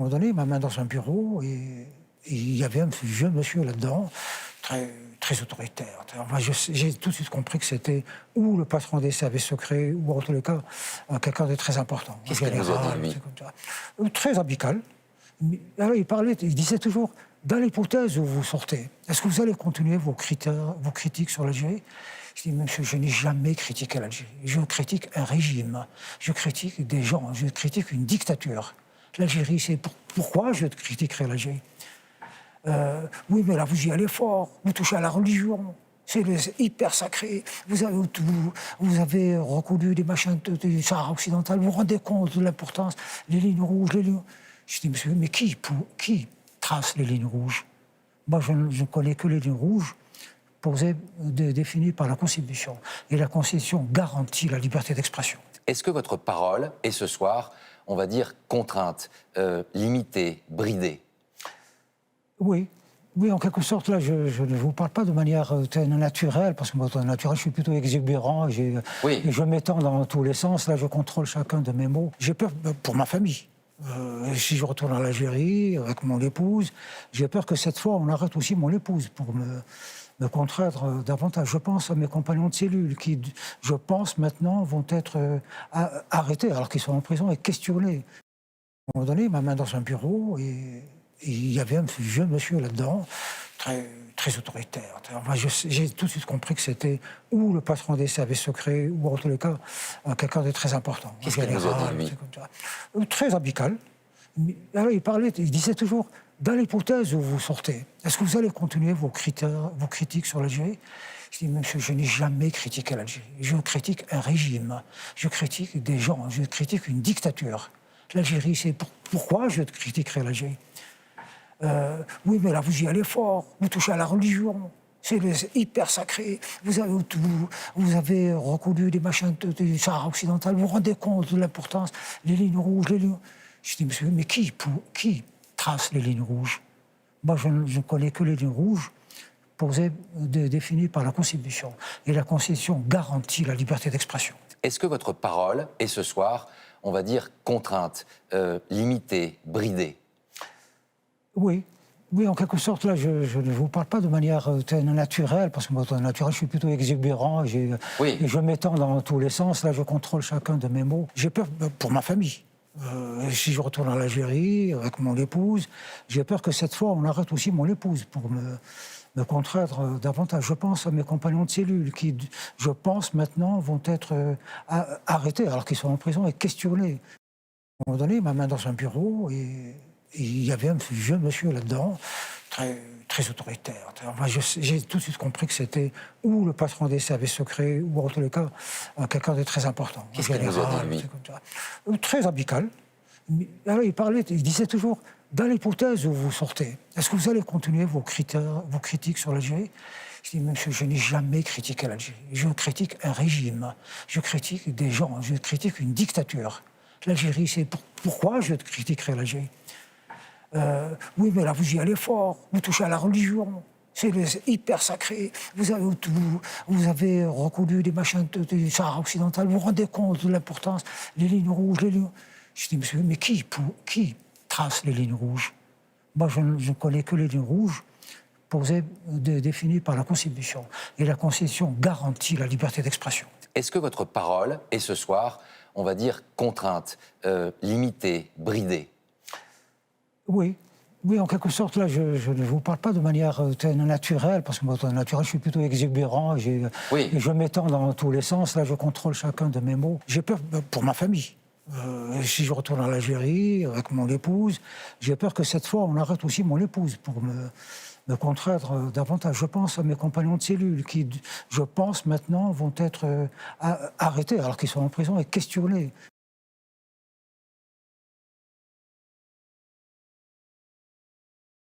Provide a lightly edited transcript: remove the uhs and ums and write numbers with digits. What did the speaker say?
À un moment donné, il m'a mis dans un bureau et il y avait un jeune monsieur là-dedans, très autoritaire. Enfin, j'ai tout de suite compris que c'était ou le patron des services secrets, ou en tous les cas, quelqu'un de très important. Un Qu'est-ce qu'il vous a dit, général, un lui? truc comme ça. Très amical. Alors, il disait toujours, dans l'hypothèse où vous sortez, est-ce que vous allez continuer vos critiques sur l'Algérie? Je dis, monsieur, je n'ai jamais critiqué l'Algérie. Je critique un régime, je critique des gens, je critique une dictature. L'Algérie, c'est pourquoi je critiquerai l'Algérie. Oui, mais là, vous y allez fort, vous touchez à la religion, c'est hyper sacré. Vous avez reconnu des machins du Sahara occidental, vous vous rendez compte de l'importance, les lignes rouges, les lignes... Je dis, monsieur, mais qui trace les lignes rouges? Moi, je ne connais que les lignes rouges définies par la Constitution. Et la Constitution garantit la liberté d'expression. Est-ce que votre parole est ce soir, on va dire, contrainte, limitée, bridée? Oui. Oui, en quelque sorte, là, je ne vous parle pas de manière naturelle, parce que moi, naturel, je suis plutôt exubérant, et je m'étends dans tous les sens, là, je contrôle chacun de mes mots. J'ai peur pour ma famille. Si je retourne en Algérie avec mon épouse, j'ai peur que cette fois, on arrête aussi mon épouse pour me contraindre davantage. Je pense à mes compagnons de cellule qui, je pense, maintenant, vont être arrêtés alors qu'ils sont en prison et questionnés. À un moment donné, il m'a mis dans un bureau et il y avait un jeune monsieur là-dedans, très autoritaire. Enfin, j'ai tout de suite compris que c'était ou le patron des services secrets, ou en tous les cas, quelqu'un de très important. Qu'est-ce qu'il vous a dit, lui? Très amical. Alors, il disait toujours, dans l'hypothèse où vous sortez, est-ce que vous allez continuer vos critiques sur l'Algérie? Je dis, monsieur, je n'ai jamais critiqué l'Algérie. Je critique un régime, je critique des gens, je critique une dictature. L'Algérie, c'est pourquoi je critiquerai l'Algérie. Oui, mais là, vous y allez fort, vous touchez à la religion, c'est hyper sacré. Vous avez reconnu des machins du Sahara occidental, vous vous rendez compte de l'importance, les lignes rouges, les lignes... Je dis, monsieur, mais qui trace les lignes rouges? Moi, je ne connais que les lignes rouges définies par la Constitution. Et la Constitution garantit la liberté d'expression. Est-ce que votre parole est ce soir, on va dire, contrainte, limitée, bridée? Oui. Oui, en quelque sorte, là, je ne vous parle pas de manière naturelle, parce que moi, naturel, je suis plutôt exubérant, et je m'étends dans tous les sens, là, je contrôle chacun de mes mots. J'ai peur pour ma famille. Si je retourne en Algérie avec mon épouse, j'ai peur que cette fois, on arrête aussi mon épouse pour me contraindre davantage. Je pense à mes compagnons de cellule qui, je pense, maintenant, vont être arrêtés alors qu'ils sont en prison et questionnés. À un moment donné, il m'a mis dans un bureau et il y avait un jeune monsieur là-dedans, très autoritaire. Enfin, j'ai tout de suite compris que c'était ou le patron des services secrets, ou en tous les cas, quelqu'un de très important. Qu'est-ce qu'il vous a dit, lui? Très amical. Alors, il disait toujours, dans l'hypothèse où vous sortez, est-ce que vous allez continuer vos critiques sur l'Algérie? Je dis, monsieur, je n'ai jamais critiqué l'Algérie. Je critique un régime, je critique des gens, je critique une dictature. L'Algérie, c'est pourquoi je critiquerai l'Algérie. Oui, mais là, vous y allez fort, vous touchez à la religion, c'est hyper sacré. Vous avez reconnu des machins du Sahara occidental, vous vous rendez compte de l'importance, les lignes rouges, les lignes... Je dis, monsieur, mais qui trace les lignes rouges? Moi, je ne connais que les lignes rouges définies par la Constitution. Et la Constitution garantit la liberté d'expression. Est-ce que votre parole est ce soir, on va dire, contrainte, limitée, bridée? Oui. Oui, en quelque sorte, là, je ne vous parle pas de manière naturelle, parce que moi, naturel, je suis plutôt exubérant, et je m'étends dans tous les sens, là, je contrôle chacun de mes mots. J'ai peur pour ma famille. Si je retourne en Algérie avec mon épouse, j'ai peur que cette fois, on arrête aussi mon épouse pour me contraindre davantage. Je pense à mes compagnons de cellule qui, je pense, maintenant, vont être arrêtés alors qu'ils sont en prison et questionnés.